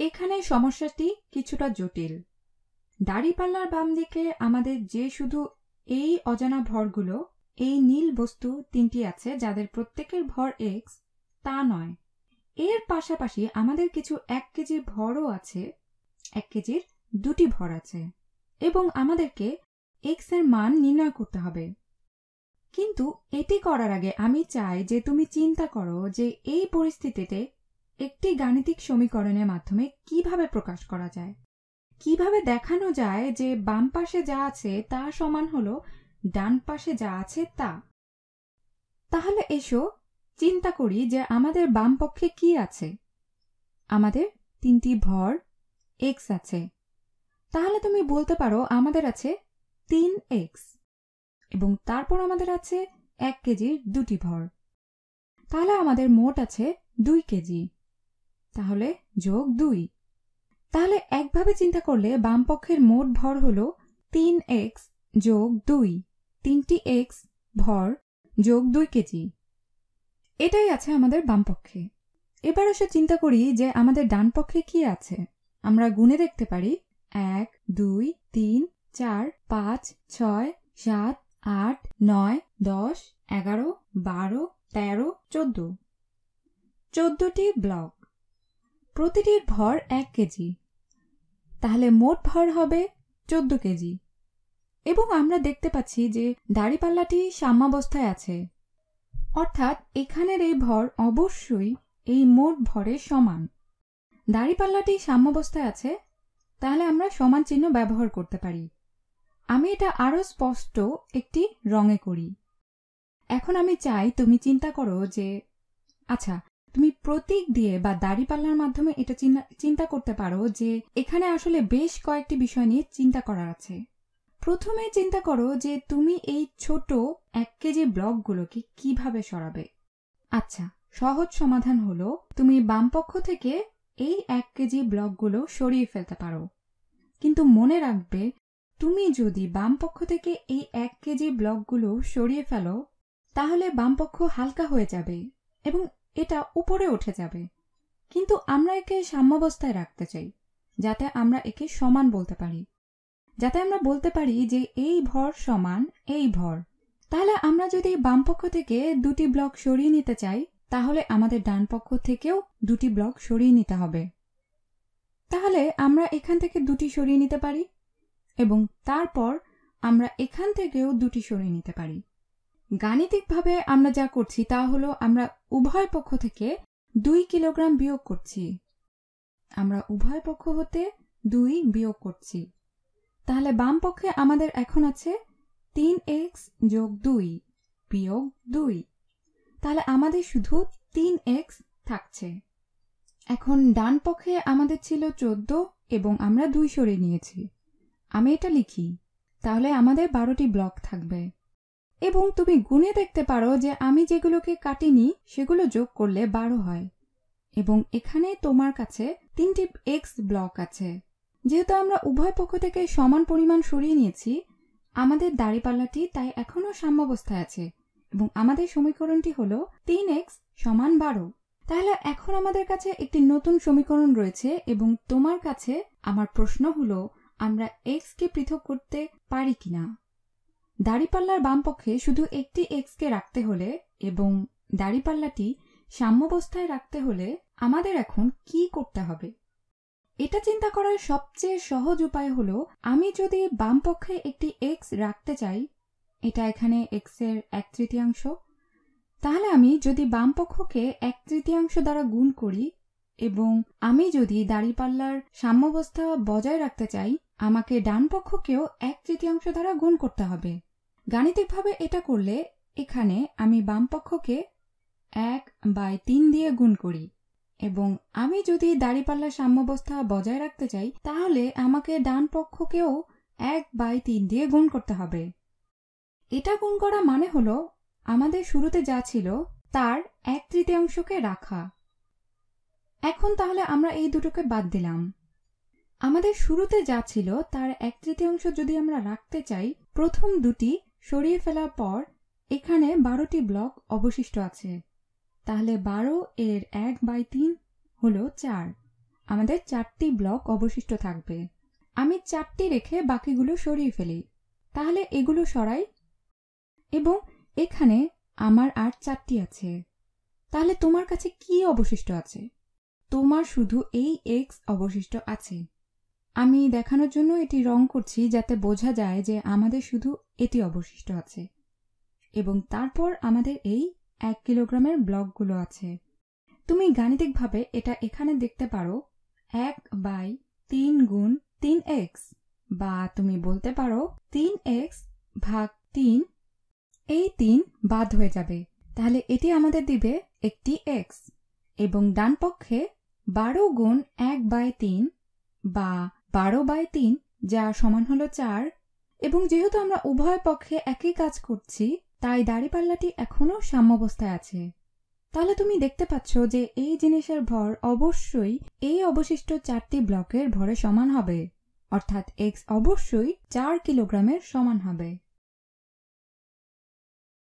এখানে সমস্যাটি কিছুটা জটিল। দাঁড়িপাল্লার বাম দিকে আমাদের যে শুধু এই অজানা ভরগুলো, এই নীল বস্তু তিনটি আছে যাদের প্রত্যেকের ভর x, তা নয়। এর পাশাপাশি আমাদের কিছু 1 কেজি ভরও আছে, 1 কেজির দুটি ভর আছে, এবং আমাদেরকে x এর মান নির্ণয় করতে হবে। কিন্তু এটি করার আগে আমি চাই যে তুমি চিন্তা করো যে এই পরিস্থিতিতে একটি গাণিতিক সমীকরণের মাধ্যমে কিভাবে প্রকাশ করা যায়, কিভাবে দেখানো যায় যে বাম পাশে যা আছে তা সমান হলো ডান পাশে যা আছে তা। তাহলে এসো চিন্তা করি যে আমাদের বাম পক্ষে কি আছে। আমাদের তিনটি ভর x আছে। তাহলে তুমি বলতে পারো আমাদের আছে 3x, এবং তারপর আমাদের আছে 1 কেজির দুটি ভর। তাহলে আমাদের মোট আছে 2 কেজি। তাহলে যোগ 2। তাহলে একভাবে চিন্তা করলে বাম পক্ষের মোট ভর হলো 3x যোগ 2, 3টি x ভর যোগ 2 কেজি। এটাই আছে আমাদের বাম পক্ষে। এবার এসে চিন্তা করি যে আমাদের ডান পক্ষে কি আছে। আমরা গুণে দেখতে পারি 1, 2, 3, 4, 5, 6, 7, 8, 9, 10, 11, 12, 13, 14। 14টি ব্লক, প্রতিটির ভর 1 কেজি। তাহলে মোট ভর হবে 14 কেজি। এবং আমরা দেখতে পাচ্ছি যে দাঁড়িপাল্লাটি সাম্যাবস্থায় আছে, অর্থাৎ এখানের এই ভর অবশ্যই এই মোট ভরের সমান। দাঁড়িপাল্লাটি সাম্যাবস্থায় আছে, তাহলে আমরা সমান চিহ্ন ব্যবহার করতে পারি। আমি এটা আরো স্পষ্ট একটি রঙে করি। এখন আমি চাই তুমি চিন্তা করো যে আচ্ছা, তুমি প্রতীক দিয়ে বা দাঁড়িপাল্লার মাধ্যমে এটা চিন্তা করতে পারো যে এখানে আসলে বেশ কয়েকটি বিষয় নিয়ে চিন্তা করার আছে। প্রথমে চিন্তা করো যে তুমি এই ছোট 1 কেজি ব্লকগুলোকে কিভাবে সরাবে। আচ্ছা, সহজ সমাধান হলো তুমি বামপক্ষ থেকে এই 1 কেজি ব্লকগুলো সরিয়ে ফেলতে পারো। কিন্তু মনে রাখবে, তুমি যদি বামপক্ষ থেকে এই 1 কেজি ব্লকগুলো সরিয়ে ফেলো, তাহলে বামপক্ষ হালকা হয়ে যাবে এবং এটা উপরে উঠে যাবে। কিন্তু আমরা একে সাম্যাবস্থায় রাখতে চাই, যাতে আমরা একে সমান বলতে পারি, যাতে আমরা বলতে পারি যে এই ভর সমান এই ভর। তাহলে আমরা যদি বামপক্ষ থেকে দুটি ব্লক সরিয়ে নিতে চাই, তাহলে আমাদের ডান পক্ষ থেকেও দুটি ব্লক সরিয়ে নিতে হবে। তাহলে আমরা এখান থেকে দুটি সরিয়ে নিতে পারি এবং তারপর আমরা এখান থেকেও দুটি সরিয়ে নিতে পারি। গাণিতিকভাবে আমরা যা করছি তা হলো আমরা উভয় পক্ষ থেকে 2 কিলোগ্রাম বিয়োগ করছি। আমরা উভয় পক্ষ হতে 2 বিয়োগ করছি। তাহলে বাম পক্ষে আমাদের এখন আছে 3x যোগ 2 বিয়োগ 2। তাহলে আমাদের শুধু 3x থাকছে। এখন ডান পক্ষে আমাদের ছিল 14 এবং আমরা 2 সরিয়ে নিয়েছি। আমি এটা লিখি, তাহলে আমাদের 12টি ব্লক থাকবে। এবং তুমি গুণে দেখতে পারো যে আমি যেগুলোকে কাটিনি সেগুলো যোগ করলে 12 হয়, এবং এখানে তোমার কাছে 3টি x ব্লক আছে। যেহেতু আমরা উভয় পক্ষ থেকে সমান পরিমাণ সরিয়ে নিয়েছি, আমাদের দাঁড়িপাল্লাটি তাই এখনো সাম্যাবস্থায় আছে এবং আমাদের সমীকরণটি হলো 3x সমান 12। তাহলে এখন আমাদের কাছে একটি নতুন সমীকরণ রয়েছে এবং তোমার কাছে আমার প্রশ্ন হলো আমরা x কে পৃথক করতে পারি কিনা। দাঁড়িপাল্লার বাম পক্ষে শুধু একটি x কে রাখতে হলে এবং দাঁড়িপাল্লাটি সাম্যাবস্থায় রাখতে হলে আমাদের এখন কি করতে হবে? এটা চিন্তা করার সবচেয়ে সহজ উপায় হলো আমি যদি বাম পক্ষে একটি x রাখতে চাই, এটা এখানে x এর 1/3, তাহলে আমি যদি বাম পক্ষকে 1/3 দ্বারা গুণ করি এবং আমি যদি দাঁড়িপাল্লার সাম্যাবস্থা বজায় রাখতে চাই, আমাকে ডান পক্ষকেও 1/3 দ্বারা গুণ করতে হবে। গাণিতিকভাবে এটা করলে এখানে আমি বাম পক্ষকে 1/3 দিয়ে গুণ করি এবং আমি যদি দাঁড়িপাল্লার সাম্যাবস্থা বজায় রাখতে চাই, তাহলে আমাকে ডান পক্ষকেও 1/3 দিয়ে গুণ করতে হবে। এটা গুণ করা মানে হলো আমাদের শুরুতে যা ছিল তার 1/3কে রাখা। এখন তাহলে আমরা এই দুটোকে বাদ দিলাম। আমাদের শুরুতে যা ছিল তার 1/3 যদি আমরা রাখতে চাই, প্রথম দুটি সরিয়ে ফেলার পর এখানে 12টি ব্লক অবশিষ্ট আছে। তাহলে 12 এর 1/3 হলো 4। আমাদের 4টি ব্লক অবশিষ্ট থাকবে। আমি 4টি রেখে বাকিগুলো সরিয়ে ফেলি। তাহলে এগুলো সরাই এবং এখানে আমার আর 4টি আছে। তাহলে তোমার কাছে কি অবশিষ্ট আছে? তোমার শুধু এই x অবশিষ্ট আছে। আমি দেখানোর জন্য এটি রং করছি যাতে বোঝা যায় যে আমাদের শুধু এটি অবশিষ্ট আছে এবং তারপর আমাদের এই 1 কিলোগ্রামের ব্লকগুলো আছে। তুমি গাণিতিকভাবে এটা এখানে দেখতে পারো 1/3 গুণ 3x, বা তুমি বলতে পারো 3x ভাগ 3। এই 3 বাদ হয়ে যাবে, তাহলে এটি আমাদের দিবে একটি x, এবং ডান পক্ষে 12 গুণ 1/3 বা 12/3, যা সমান হলো 4। এবং যেহেতু আমরা উভয় পক্ষে একই কাজ করছি, তাই দাঁড়িপাল্লাটি এখনো সাম্যাবস্থায় আছে। তাহলে তুমি দেখতে পাচ্ছ যে এই জিনিসের ভর অবশ্যই এই অবশিষ্ট 4টি ব্লকের ভরের সমান হবে, অর্থাৎ x অবশ্যই 4 কিলোগ্রামের সমান হবে।